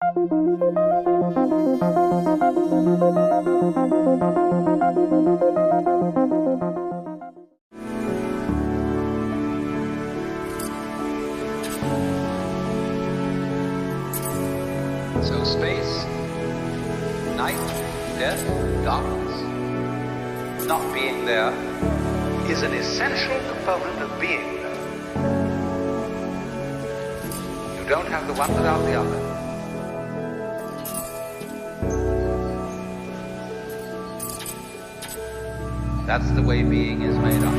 So space, night, death, darkness, not being there is an essential component of being there. You don't have the one without the other. That's the way being is made up.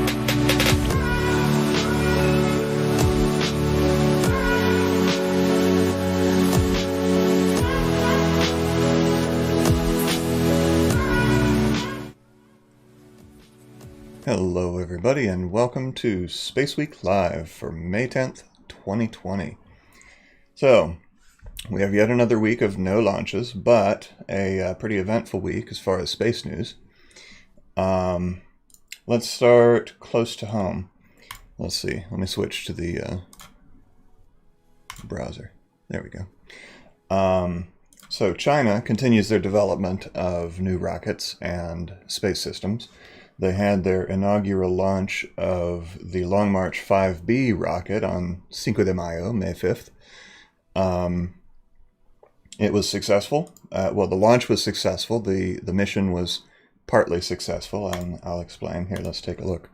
Hello everybody and welcome to SpaceWeek Live for May 10th, 2020. So, we have yet another week of no launches, but a pretty eventful week as far as space news. Let's start close to home. Let's see, let me switch to the browser. There we go. So China continues their development of new rockets and space systems. They had their inaugural launch of the Long March 5B rocket on Cinco de Mayo, May 5th. It was successful. Well, the launch was successful. The mission was partly successful, and I'll explain. Here, let's take a look.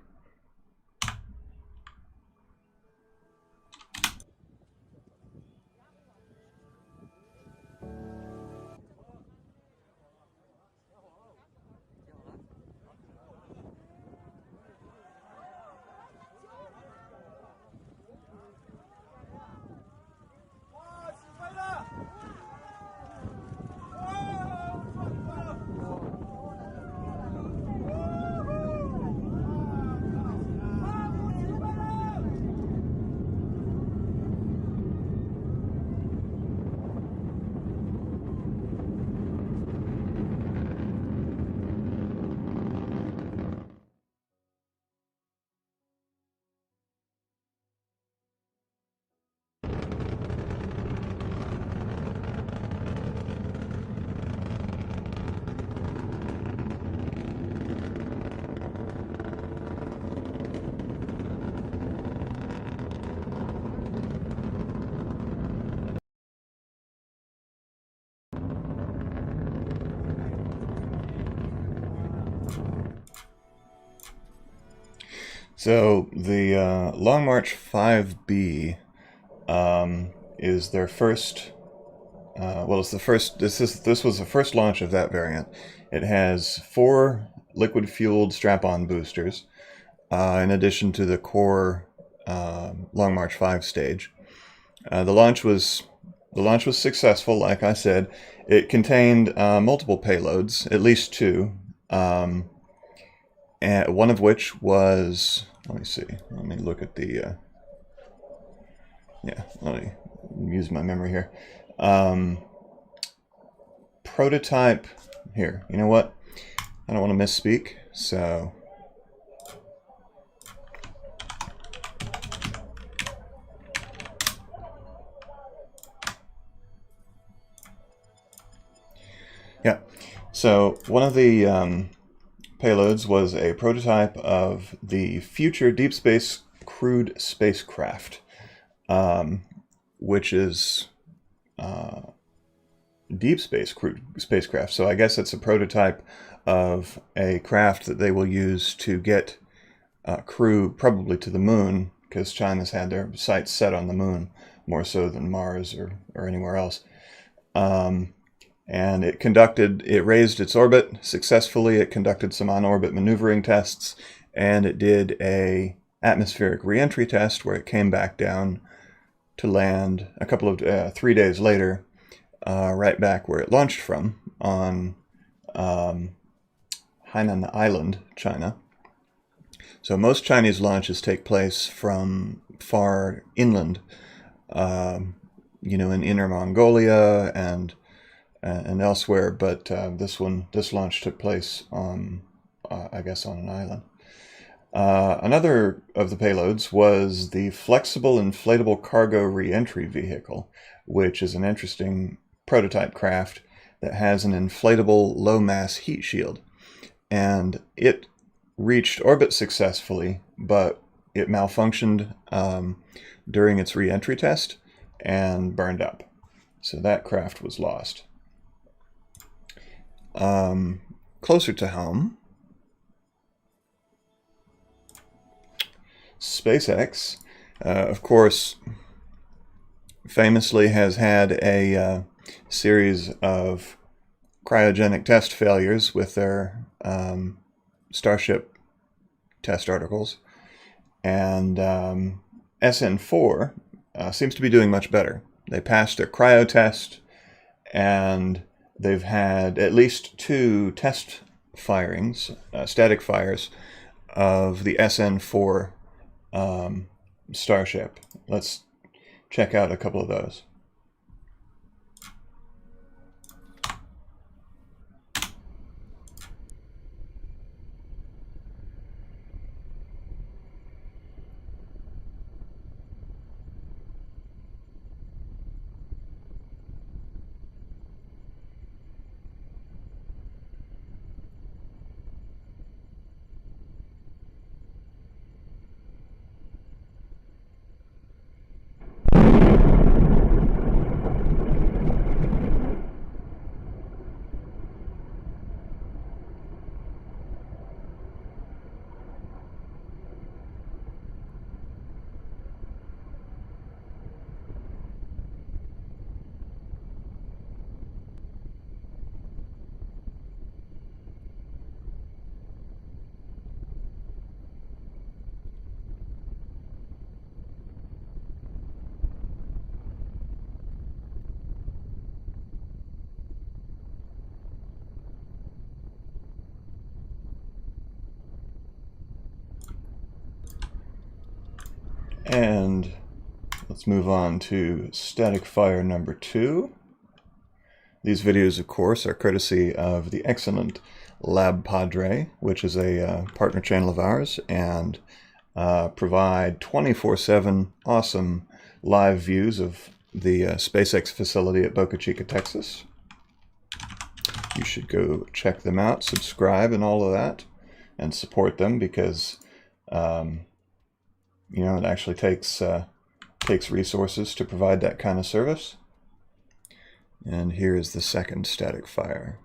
So the Long March 5B is their first. Well, it's the first. This was the first launch of that variant. It has 4 liquid-fueled strap-on boosters, in addition to the core Long March 5 stage. The launch was successful. Like I said, it contained multiple payloads, at least 2. And one of which was, let me see, let me look at the, yeah, let me use my memory here. Prototype, here, you know what? I don't want to misspeak, so. Yeah, so one of the payloads was a prototype of the future deep space crewed spacecraft, which is deep space crewed spacecraft. So I guess it's a prototype of a craft that they will use to get crew probably to the moon, because China's had their sights set on the moon more so than Mars or anywhere else. And it raised its orbit successfully. It conducted some on-orbit maneuvering tests, and it did a atmospheric re-entry test where it came back down to land a couple of 3 days later, right back where it launched from on Hainan Island, China. So most Chinese launches take place from far inland, you know, in Inner Mongolia and elsewhere, but this launch took place on, I guess, on an island. Another of the payloads was the flexible inflatable cargo re-entry vehicle, which is an interesting prototype craft that has an inflatable low-mass heat shield. And it reached orbit successfully, but it malfunctioned during its re-entry test and burned up. So that craft was lost. Closer to home, SpaceX, of course, famously has had a series of cryogenic test failures with their Starship test articles. And SN4 seems to be doing much better. They passed their cryo test, and they've had at least 2 test firings, static fires, of the SN4 Starship. Let's check out a couple of those. And let's move on to static fire number 2. These videos, of course, are courtesy of the excellent Lab Padre, which is a partner channel of ours, and provide 24/7 awesome live views of the SpaceX facility at Boca Chica, Texas. You should go check them out, subscribe, and all of that, and support them, because you know, it actually takes resources to provide that kind of service. And here is the second static fire.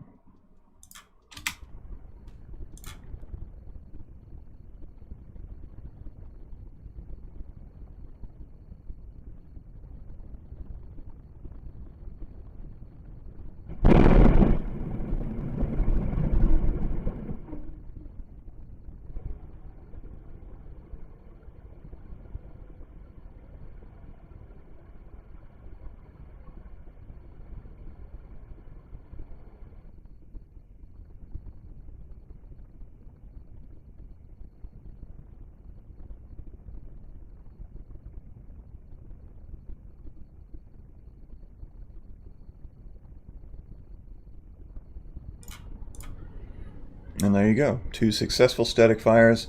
And there you go, 2 successful static fires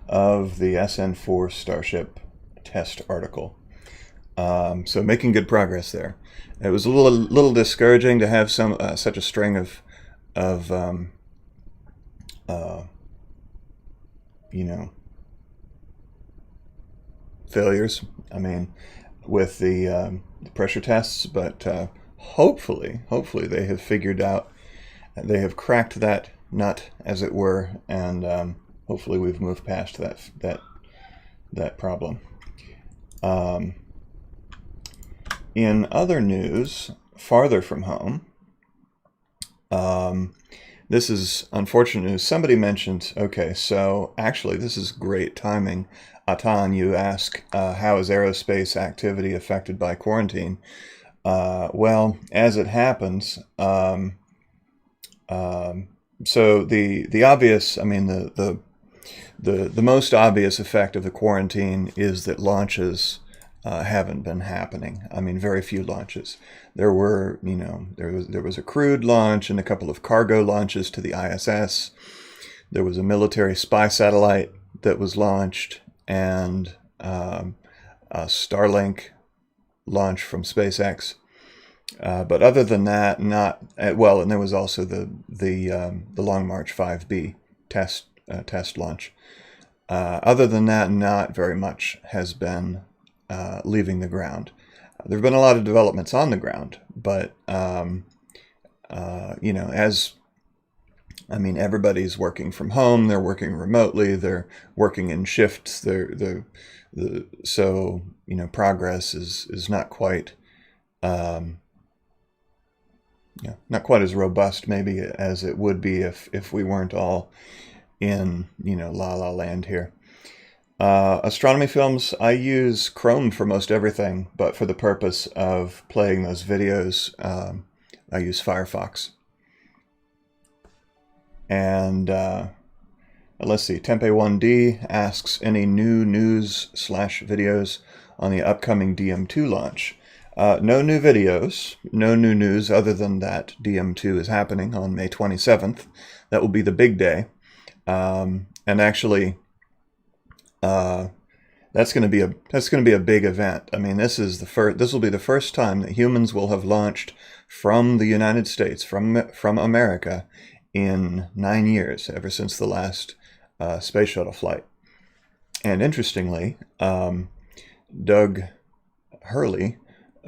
of the SN4 Starship test article. So making good progress there. It was a little discouraging to have such a string of you know, failures. I mean, with the pressure tests, but hopefully they have figured out, they have cracked that nut, as it were, and hopefully we've moved past that problem. In other news, farther from home, this is unfortunate news. Somebody mentioned, okay, so actually this is great timing. Atan, you ask, how is aerospace activity affected by quarantine? Well, as it happens, so the obvious, I mean, the most obvious effect of the quarantine is that launches haven't been happening. I mean, very few launches. There were, you know, there was a crewed launch and a couple of cargo launches to the ISS. There was a military spy satellite that was launched, and a Starlink launch from SpaceX. But other than that, not well. And there was also the Long March 5B test launch. Other than that, not very much has been leaving the ground. There have been a lot of developments on the ground, but everybody's working from home. They're working remotely. They're working in shifts. So progress is not quite not quite as robust maybe as it would be if we weren't all in la la land here. Astronomy films, I use Chrome for most everything, but for the purpose of playing those videos, I use Firefox. And let's see, Tempe1D asks, any new news/videos on the upcoming DM2 launch? No new videos, no new news other than that DM2 is happening on May 27th. That will be the big day. And actually, that's going to be a big event. I mean, this will be the first time that humans will have launched from the United States, from America, in 9 years, ever since the last space shuttle flight. And interestingly, Doug Hurley,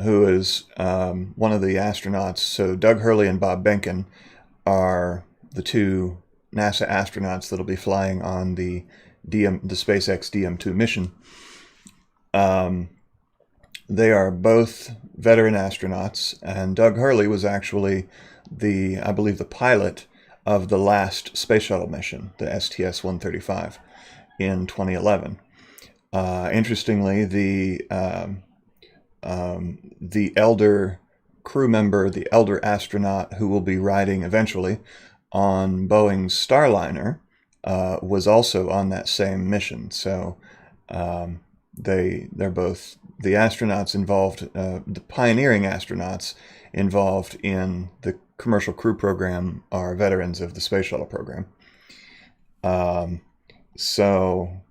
who is one of the astronauts, so Doug Hurley and Bob Behnken are the two NASA astronauts that'll be flying on the SpaceX DM2 mission. They are both veteran astronauts, and Doug Hurley was actually I believe the pilot of the last space shuttle mission, the STS-135, in 2011. Interestingly, the elder crew member, the elder astronaut who will be riding eventually on Boeing's Starliner, was also on that same mission. So they're both the astronauts involved, the pioneering astronauts involved in the commercial crew program are veterans of the space shuttle program. So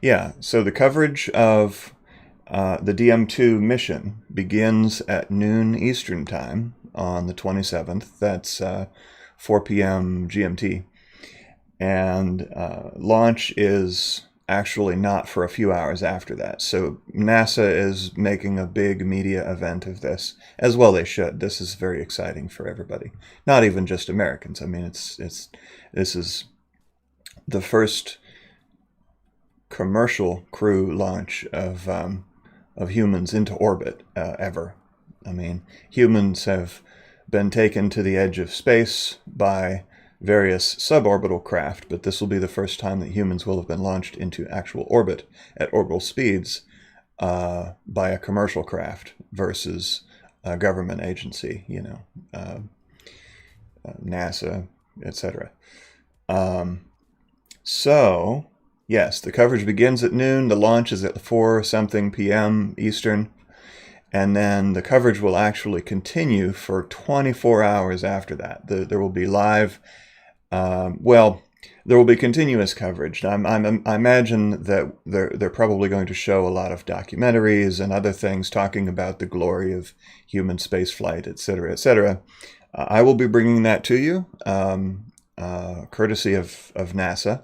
the coverage of the DM2 mission begins at noon Eastern time on the 27th. That's 4 p.m. GMT. And launch is actually not for a few hours after that. So NASA is making a big media event of this, as well they should. This is very exciting for everybody, not even just Americans. I mean, this is the first commercial crew launch of humans into orbit ever. I mean, humans have been taken to the edge of space by various suborbital craft, but this will be the first time that humans will have been launched into actual orbit at orbital speeds by a commercial craft versus a government agency, NASA, etc. So, yes, the coverage begins at noon. The launch is at 4-something p.m. Eastern. And then the coverage will actually continue for 24 hours after that. There will be live... there will be continuous coverage. I imagine that they're probably going to show a lot of documentaries and other things talking about the glory of human spaceflight, etc., etc. I will be bringing that to you, courtesy of NASA,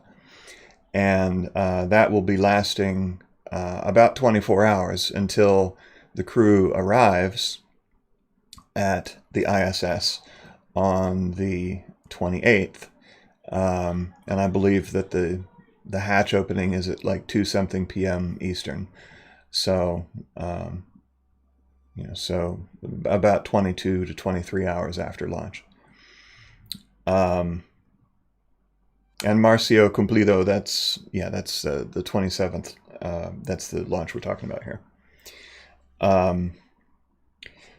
and that will be lasting about 24 hours until the crew arrives at the ISS on the 28th. And I believe that the hatch opening is at like 2-something p.m. Eastern. So, so about 22 to 23 hours after launch. And Marcio Cumplido, that's the 27th. That's the launch we're talking about here.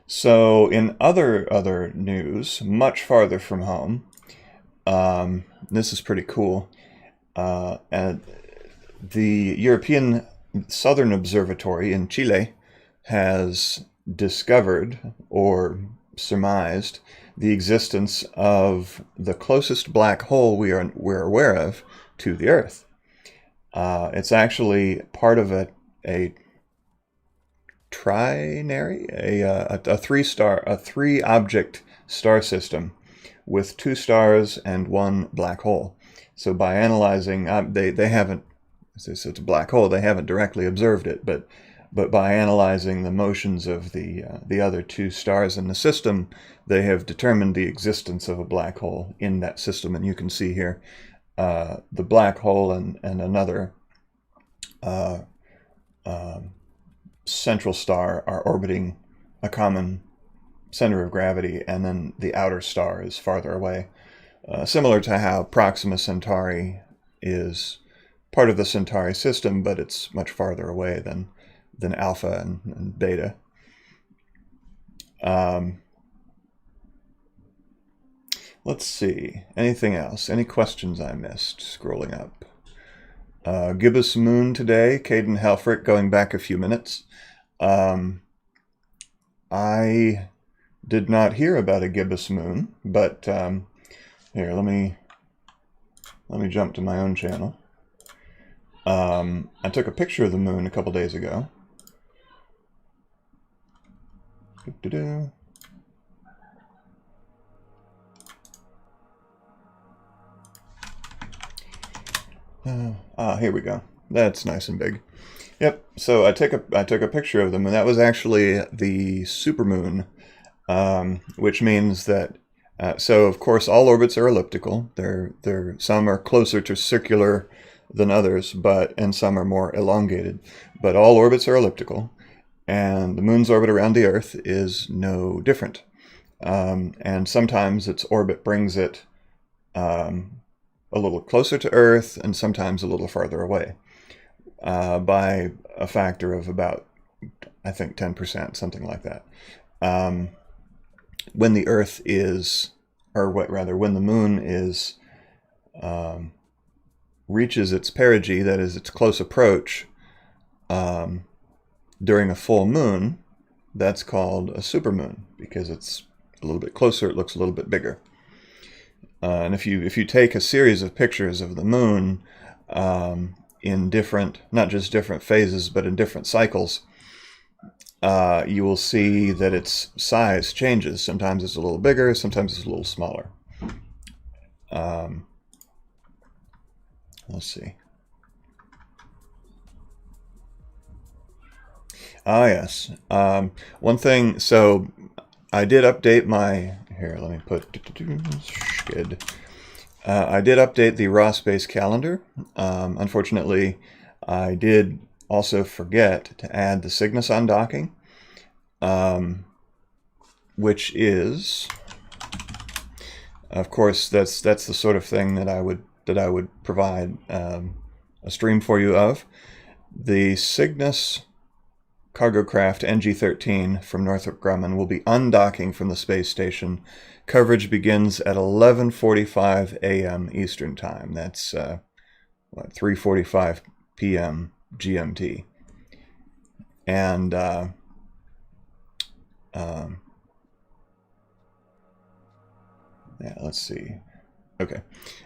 So in other news, much farther from home, this is pretty cool. And the European Southern Observatory in Chile has discovered or surmised the existence of the closest black hole we're aware of to the Earth. It's actually part of a trinary, a three object star system with 2 stars and 1 black hole. So by analyzing, they haven't, since it's a black hole, they haven't directly observed it, but by analyzing the motions of the other 2 stars in the system, they have determined the existence of a black hole in that system. And you can see here the black hole and another central star are orbiting a common center of gravity, and then the outer star is farther away. Similar to how Proxima Centauri is part of the Centauri system, but it's much farther away than Alpha and Beta. Let's see. Anything else? Any questions I missed? Scrolling up. Gibbous Moon today. Caden Helfrich going back a few minutes. I did not hear about a gibbous moon, but here, let me jump to my own channel. I took a picture of the moon a couple days ago. Here we go. That's nice and big. Yep. So I took a picture of them, and that was actually the supermoon, which means that so of course all orbits are elliptical. They're some are closer to circular than others, and some are more elongated. But all orbits are elliptical, and the moon's orbit around the Earth is no different. And sometimes its orbit brings it a little closer to Earth, and sometimes a little farther away, by a factor of about, I think, 10%, something like that. When the Earth is, when the moon is reaches its perigee, that is, its close approach, during a full moon, that's called a supermoon, because it's a little bit closer, it looks a little bit bigger. And if you take a series of pictures of the moon in different, not just different phases, but in different cycles, you will see that its size changes. Sometimes it's a little bigger, sometimes it's a little smaller. Let's see. Yes. One thing, so I did update my, here, let me put, good. I did update the raw space calendar. Unfortunately, I did also forget to add the Cygnus undocking, which is, of course, that's the sort of thing that I would provide a stream for you of. The Cygnus cargo craft NG-13 from Northrop Grumman will be undocking from the space station. Coverage begins at 11:45 a.m. Eastern Time. That's 3:45 p.m. GMT. And yeah, let's see. Okay,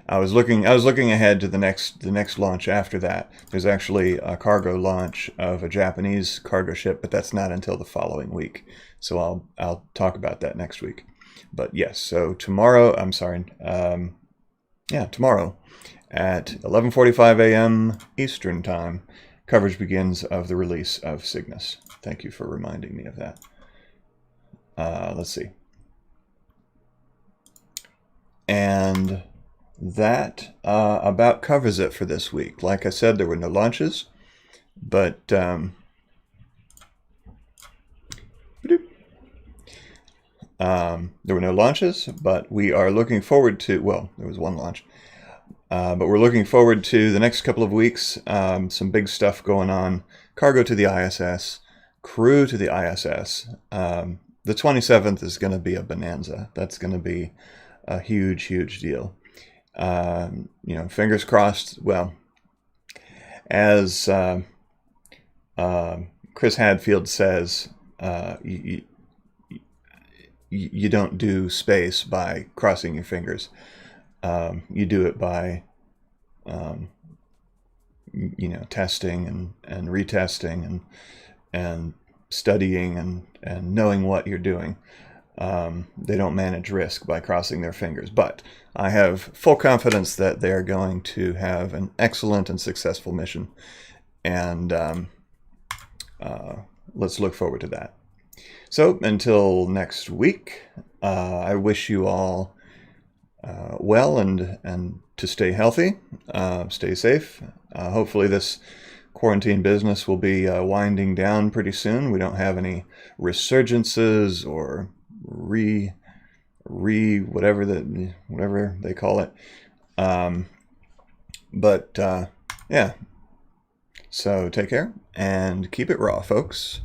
I was looking ahead to the next launch after that. There's actually a cargo launch of a Japanese cargo ship, but that's not until the following week. So I'll talk about that next week. But yes, so tomorrow, I'm sorry, tomorrow at 11:45 a.m. Eastern Time, coverage begins of the release of Cygnus. Thank you for reminding me of that. Let's see. And that about covers it for this week. Like I said, there were no launches, but there were no launches, but we are looking forward to, well, there was one launch, but we're looking forward to the next couple of weeks, some big stuff going on. Cargo to the ISS, crew to the ISS. The 27th is going to be a bonanza. That's going to be a huge, huge deal. You know, fingers crossed. Well, as Chris Hadfield says, you don't do space by crossing your fingers. You do it by you know, testing and retesting and studying and knowing what you're doing. They don't manage risk by crossing their fingers, but I have full confidence that they're going to have an excellent and successful mission, and let's look forward to that. So until next week, I wish you all well and to stay healthy, stay safe. Hopefully this quarantine business will be winding down pretty soon. We don't have any resurgences or whatever they call it. Yeah. So take care and keep it raw, folks.